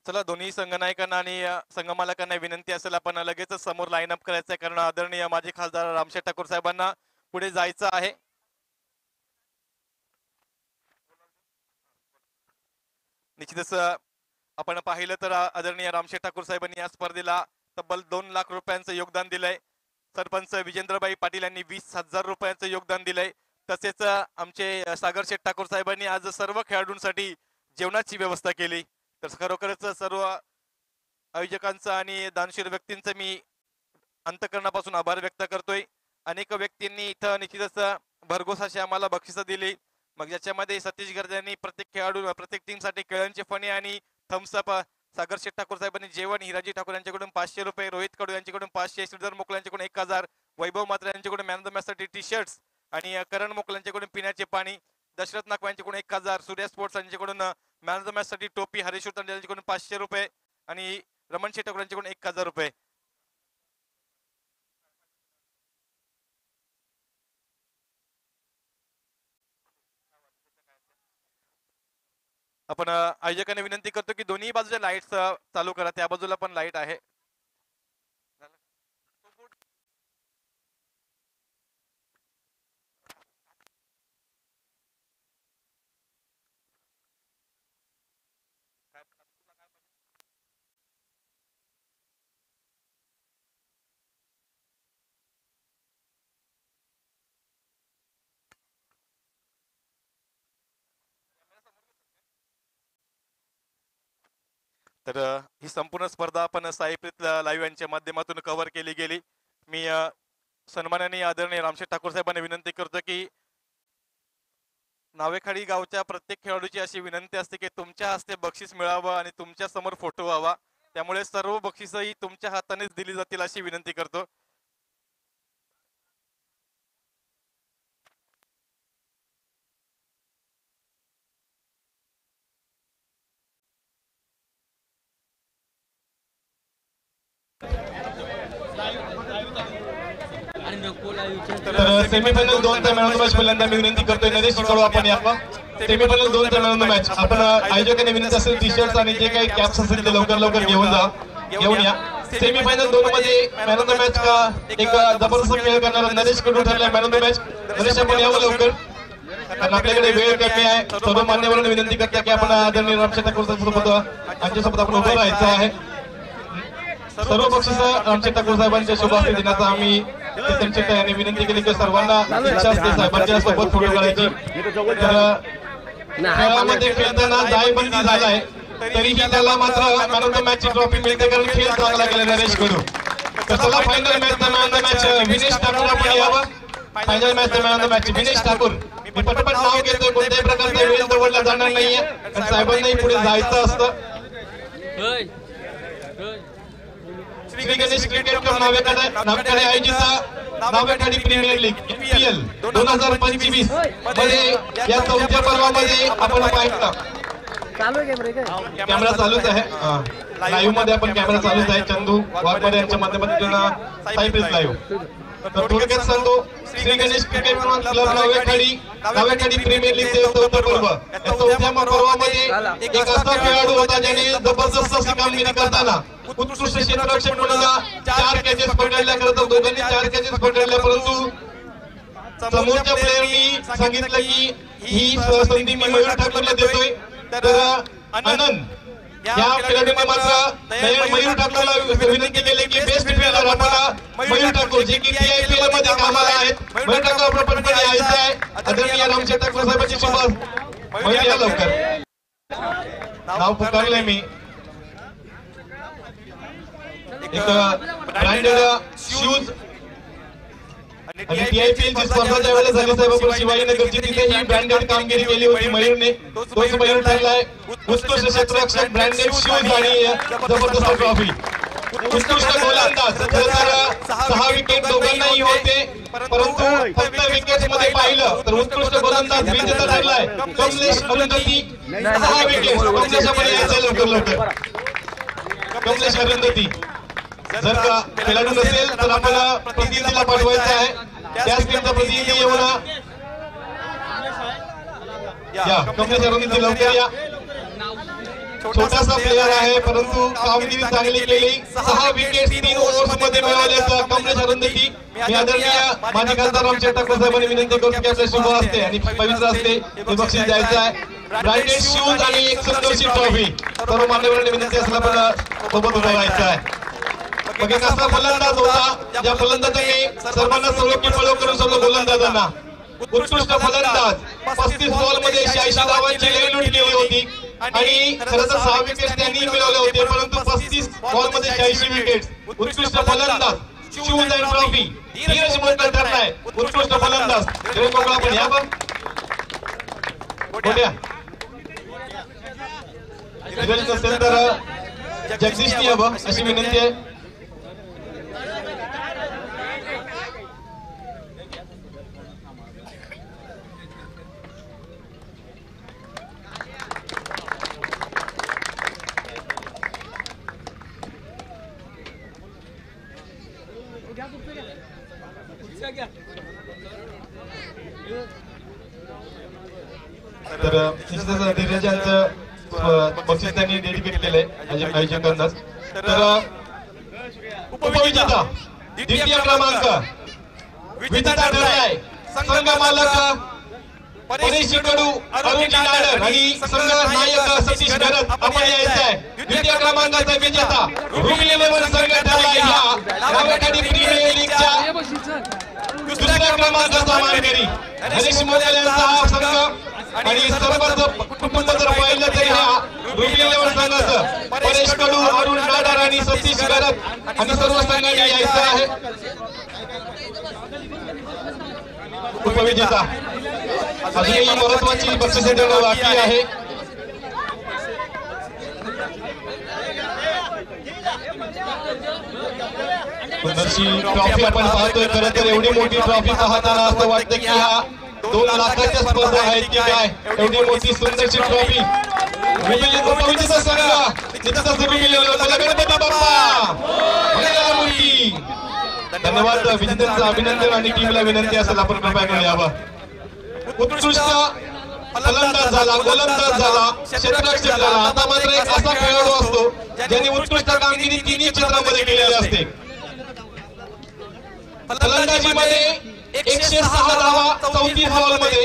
चला दोन्ही संघनायकांना आणि संघमालकांना विनंती असेल आपण लगेचच समोर लाईन अप करायचं आहे, कारण आदरणीय माजी खासदार रामशेठ ठाकूर साहेबांना पुढे जायचं आहे. निश्चितच आपण पाहिलं तर आदरणीय रामशेठ ठाकूर साहेबांनी या स्पर्धेला तब्बल 2 लाख रुपयांचं योगदान दिलंय. सरपंच विजेंद्रबाई पाटील यांनी 20,000 रुपयांचं योगदान दिलंय. तसेच आमचे सागर शेठ ठाकूर साहेबांनी आज सर्व खेळाडूंसाठी जेवणाची व्यवस्था केली. तर खरोखरच सर्व आयोजकांचं आणि दानशूर व्यक्तींचं मी अंतःकरणापासून आभार व्यक्त करतोय. अनेक व्यक्तींनी इथं निश्चितच भरघोस अशी आम्हाला बक्षिसं दिली. मग ज्याच्यामध्ये सतीश गर्जे यांनी प्रत्येक खेळाडू प्रत्येक टीमसाठी केळ्यांचे फणे आणि थम्सअप, सागर शेठ ठाकूर साहेबांनी जेवण, हिराजी ठाकूर यांच्याकडून 500 रुपये, रोहित कडू यांच्याकडून 500, श्रीधर मोकल यांच्याकडून 1000, वैभव मात्रे यांच्याकडून मॅन ऑफ द मॅच साठी टी शर्ट्स आणि करण मोकल यांच्याकडून पिण्याचे पाणी, दशरथ नागवा यांच्याकडून 1000, सूर्या स्पोर्ट्स यांच्याकडून मॅन ऑफ द मॅच साठी टोपी, हरीश उतंडे यांच्याकडून 500 रुपये आणि रमण शेठ ठाकूर यांच्याकडून 1000 रुपये. आपण आयोजकांना विनंती करतो की दोन्ही बाजूच्या लाईट्स चालू करा. त्या बाजूला पण लाईट आहे. तर ही संपूर्ण स्पर्धा आपण साईप्रीत लाईव्ह यांच्या माध्यमातून कव्हर केली गेली. मी सन्माननीय आदरणीय रामशेठ ठाकूर साहेबांना विनंती करतो की नावेखाडी गावच्या प्रत्येक खेळाडूची अशी विनंती असते की तुमच्या हस्ते बक्षीस मिळावं आणि तुमच्या समोर फोटो व्हावा. त्यामुळे सर्व बक्षिसही तुमच्या हातानेच दिली जातील अशी विनंती करतो. तर सेमीफायनल 2 चा मॅन ऑफ द मॅच पहिल्यांदा मी विनंती करतोय नरेश शिकाडू आपण यावं. सेमीफायनल 2 चा मॅन ऑफ द मॅच आपण आयोजकांनी विनंती असेल टी शर्ट्स आणि जे काही कॅप्स असतील ते लवकर लवकर घेऊन या. सेमीफायनल 2 मध्ये मॅन ऑफ द मॅच का एक जबरदस्त खेळ करणारा नरेश शिकाडू ठरलाय man of the match. Naresh आपण यावं लवकर, कारण आपल्याकडे वेळ कमी आहे. सर्व मान्यवरांना विनंती करते की आपण आदरणीय रामशेठ ठाकूर सोबत आमच्यासोबत आपण उभं राहायचं आहे. सर्व बक्षीस रामशेठ ठाकूर साहेबांच्या शुभ हस्ते देण्याचा आम्ही यांनी विनंती केली की सर्वांना इच्छा असते साहेबांच्या सोबत फोटो काढायची. खेळामध्ये खेळताना जायबंदी झालाय तरीही त्याला मात्र मॅन ऑफ द मॅच ची ट्रॉफी मिळते, कारण खेळ चांगला केला नरेश कडू. तर चला final match the man of the match Vinesh Thakur आपण यावं. Final match the man of the match Vinesh Thakur. मी पटपट नाव घेतोय, कोणत्याही प्रकारचा वेळ दवडला जाणार नाहीये, कारण साहेबांनाही पुढे जायचं असतं. श्री गणेश क्रिकेट क्लब नावेखाडी आयोजित नावेखाडी प्रीमियर लीग IPL 2025 मध्ये या 4थ्या पर्वामध्ये आपण पाहिलं कॅमेरा चालूच आहे. लाईव्ह मध्ये आपण कॅमेरा चालूच आहे. चंदू वाघमारे यांच्या माध्यमातून साईप्रीत लाईव्ह. तर थोडक्यात सांगतो, Shri Ganesh cricket club Navekhadi premier league 4थं पर्व. या 4थ्या पर्वामध्ये एक असा खेळाडू होता ज्याने जबरदस्त अशी कामगिरी करताना उत्कृष्ट क्षेत्ररक्षक म्हणून 4 कॅचेस पकडल्या. खरं तर दोघांनी 4 कॅचेस पकडल्या, परंतु समोरच्या प्लेयरनी सांगितलं की ही संधी मी मयूर ठाकूरला देतोय. तर आनंद या खेळाडूने मात्र मयूर ठाकूरला विनंती केली की बेस्ट फिल्डर आपल्याला मयूर ठाकूर, जे की IPL मध्ये कामाला आहेत. मयूर ठाकूर आपलं पटपट यायचं आहे. आदरणीय रामशेठ ठाकूर साहेबांची शुभ मयूर या लवकर. नाव पुकारलंय मी. एक ब्रँडेड शूज आणि IPL ची स्पर्धा ज्या वेळेला झाली साहेब शिवाजीनगरची, तिथे ही ब्रँडेड कामगिरी केली होती मयूरने. तोच मयूर ठरलाय. उत्कृष्ट क्षेत्ररक्षक, ब्रँडेड शूज आणि जबरदस्त ट्रॉफी. उत्कृष्ट गोलंदाज, खरं तर 6 विकेट दोघांनाही होते, परंतु फक्त विकेट मध्ये पाहिलं तर उत्कृष्ट गोलंदाज विजेता ठरलाय कमलेश अरुंधती. 6 विकेट कमलेशामध्ये यायचं लवकर लवकर. कमलेश अरुंधती जर का खेळाडू नसेल तर आपल्याला प्रतिनिधीला पाठवायचं आहे. त्याच टीमचा प्रतिनिधी येऊन या. कमलेश अरुंधती लवकर या. छोटासा प्लेअर आहे परंतु कामगिरी चांगली केली. 6 विकेट 3 ओव्हर्स मध्ये मिळवल्याचा कमलेश अरुंधती. मी आदरणीय माजी खासदार रामशेठ ठाकूर साहेबांनी विनंती करतो की आपल्या शुभ असते आणि पवित्र असते हे बक्षीस द्यायचं आहे. ब्रांडेड शूज आणि एक सुंदरशी ट्रॉफी सर्व मान्यवरांनी विनंती असला पण सोबत उभं राहायचं आहे. मग एक असा फलंदाज होता ज्या फलंदाजाने सर्वांना सलोखी फॉलो करून सर्व गोलंदाजांना उत्कृष्ट फलंदाज 35 बॉल मध्ये 86 धावांची लूट केली होती आणि खरं तर 6 विकेट त्यांनी मिळवले होते परंतु 35 बॉल मध्ये 86 विकेट. उत्कृष्ट फलंदाज shoes and trophy Dheeraj Modkar ठरलाय. उत्कृष्ट फलंदाज देव कोकळा पण या पण गोट्या धीरज नसेल तर जगदीशनी यावं अशी विनंती आहे. तर धीरजांचं बक्षीस त्यांनी डेडिकेट केलंय आयोजकांनाच. तर उपविजेता द्वितीय क्रमांक विजेता ठरलाय संघ मालक परेश कडू अरुण नाडर आणि संघ नायक सतीश गरज आपण यायचं आहे. द्वितीय क्रमांकाचा विजेता रुबी 11 संघ ठरलाय ह्या गावठाणी प्रीमियर लीगच्या दुसऱ्या क्रमांकाचा मानकरी हरीश मोदल यांचा हा संघ आणि सर्वच कुटुंब जर पाहिलं तर ह्या रुबी 11 संघाचं परेश कडू अरुण नाडर आणि सतीश गरज आणि सर्व संघांनी यायचं आहे. उपविजेता अजूनही महत्वाची बक्षिसे देणं बाकी आहे. सुंदरशी ट्रॉफी आपण पाहतोय. खरं तर एवढी मोठी ट्रॉफी पाहताना असं वाटतं की हा 2 लाखाच्या स्पर्धा आहेत की काय. एवढी मोठी सुंदरशी ट्रॉफी उपविजेता संघ तिथंच गणपती बाप्पा. धन्यवाद. विजेत्यांचं अभिनंदन आणि टीमला विनंती असेल आपण कृपया यावं. उत्कृष्ट फलंदाज झाला, गोलंदाज झाला, क्षेत्ररक्षक झाला. आता मात्र एक असा खेळाडू असतो ज्यांनी उत्कृष्ट कामगिरी तिन्ही क्षेत्रामध्ये केलेली असते. फलंदाजीमध्ये 106 धावा 34 बॉल मध्ये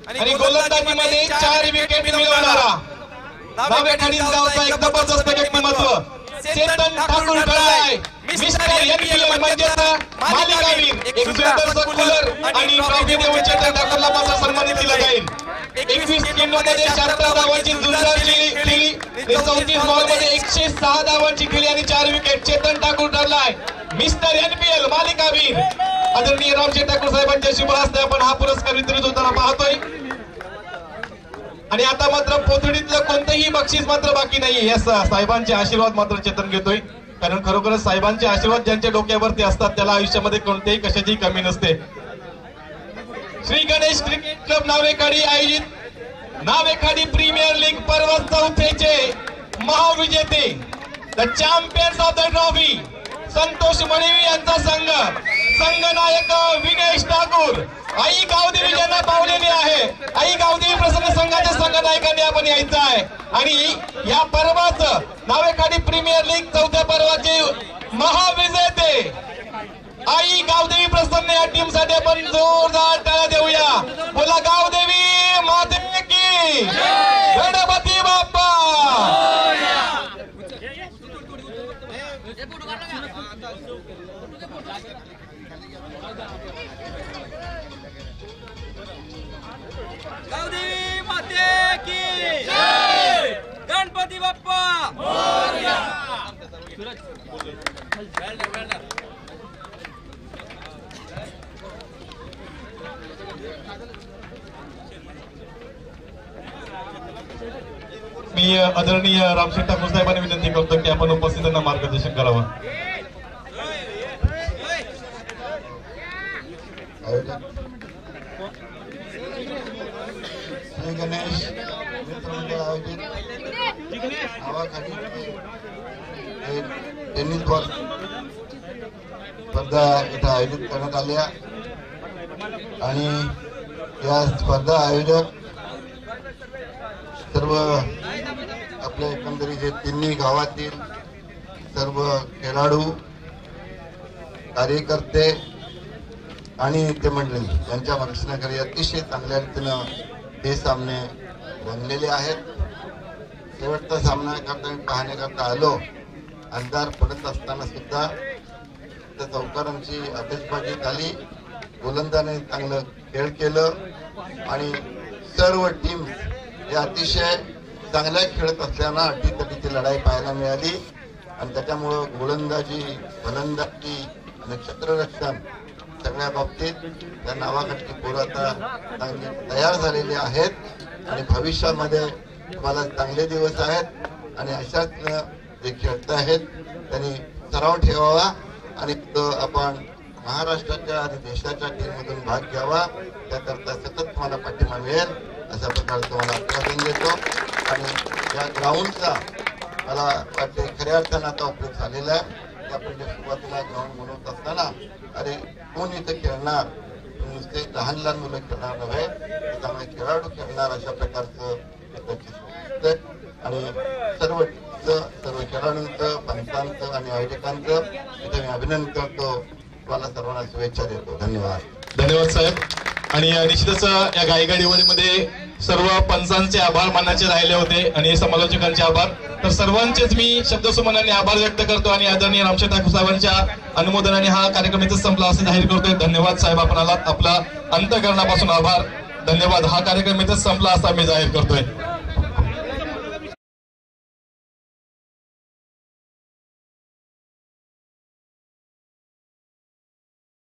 आणि गोलंदाजीमध्ये 4 विकेट मिळवणारा डाव्या खालील गावचा एक जबरदस्त व्यक्तिमत्व चेतन ठाकूर ठरलाय. मिस्टर एनपीएल म्हणजेच मालिकावीर. एक सुंदरसं कूलर आणि ट्रॉफी देऊन चेतन ठाकूरला मात्र सन्मानित केलं जाईल. 21 मध्ये 76 धावांची झुंजार केली. 34 बॉल मध्ये 106 धावांची केली आणि 4 विकेट. चेतन ठाकूर ठरलाय मिस्टर एनपीएल मालिकावीर. आदरणीय रामशेठ ठाकूर साहेबांच्या शुभ हस्ते आपण हा पुरस्कार वितरित होताना पाहतोय. आणि आता मात्र पोथडीतलं कोणतेही बक्षीस मात्र बाकी नाही. या साहेबांचे आशीर्वाद मात्र चेतन घेतोय कारण खरोखरच साहेबांचे आशीर्वाद ज्यांच्या डोक्यावरती असतात त्याला आयुष्यामध्ये कोणत्याही कशाची कमी नसते. श्री गणेश क्रिकेट क्लब नावेखाडी आयोजित नावेखाडी प्रीमियर लीग पर्व 4चे महाविजेते the champions of the trophy Santosh Malvi यांचा संघ नायक विनेश ठाकूर. आई गावदेवी ज्यांना पावलेली आहे. आई गावदेवी प्रसन्न संघाच्या संघ नायकांनी आपण यायचं आहे आणि या पर्वाचं नावेखाडी प्रीमियर लीग 4थ्या पर्वाचे महाविजेते आई गावदेवी प्रसन्न या टीम साठी आपण जोरदार टाळ्या देऊया. बोला गावदेवी माते की गणपती बाप्पा. गावदेवी माते की जय. गणपती बाप्पा मोरया. मी आदरणीय रामशेठ ठाकूर साहेबांनी विनंती करतो की आपण उपस्थितांना मार्गदर्शन करावं. श्री गणेश मित्रमंडळ आयोजित नावाखाली टेनिस बॉल स्पर्धा इथं आयोजित करण्यात आल्या आणि या स्पर्धा आयोजक सर्व आपल्या एकंदरीत हे तिन्ही गावातील सर्व खेळाडू, कार्यकर्ते आणि नेते मंडळी यांच्या मार्गदर्शनाखाली अतिशय चांगल्या रीतीनं हे सामने रंगलेले आहेत. शेवटचा सामना करता पाहण्याकरता आलो. अंधार पडत असताना सुद्धा त्या चौकारांची आतिषबाजी झाली. गोलंदाने चांगलं खेळ केलं आणि सर्व टीम हे अतिशय चांगल्या खेळत असल्यानं अटीतटीची लढाई पाहायला मिळाली आणि त्याच्यामुळं गोलंदाजी, फलंदाजी आणि क्षेत्ररक्षण सगळ्या बाबतीत त्या नावाखालची पोरं आता चांगली तयार झालेली आहेत आणि भविष्यामध्ये तुम्हाला चांगले दिवस आहेत आणि अशाच जे खेळत आहेत त्यांनी सराव ठेवावा आणि आपण महाराष्ट्राच्या आणि देशाच्या टीममधून भाग घ्यावा. त्याकरता सतत तुम्हाला पाठिंबा मिळेल अशा प्रकारे तुम्हाला आश्वासन देतो. आणि या ग्राउंडचा मला वाटते खऱ्या अर्थानं आता उपयोग झालेला आहे. आपण जे सुरुवातीला ग्राउंड बनवत असताना अरे कोण इथं खेळणार, नुसते लहान लहान मुलं खेळणार नव्हे, चांगले खेळाडू खेळणार अशा प्रकारचं आणि सर्व खेळाडूंचं, पंचांचं आणि आयोजकांचं इथे मी अभिनंदन करतो. तुम्हाला सर्वांना शुभेच्छा देतो. धन्यवाद. धन्यवाद साहेब. आणि निश्चितच या गायगाडीवरीमध्ये सर्व पंचांचे आभार मानाचे राहिले होते आणि समालोचकांचे आभार. तर सर्वांचेच मी शब्दसुमनाने आभार व्यक्त करतो आणि आदरणीय रामशेठ ठाकूर साहेबांच्या अनुमोदनाने हा कार्यक्रम इथं संपला असं जाहीर करतोय. धन्यवाद साहेब, आपण आलात. आपला अंतःकरणापासून आभार. धन्यवाद. हा कार्यक्रम इथं संपला असा मी जाहीर करतोय.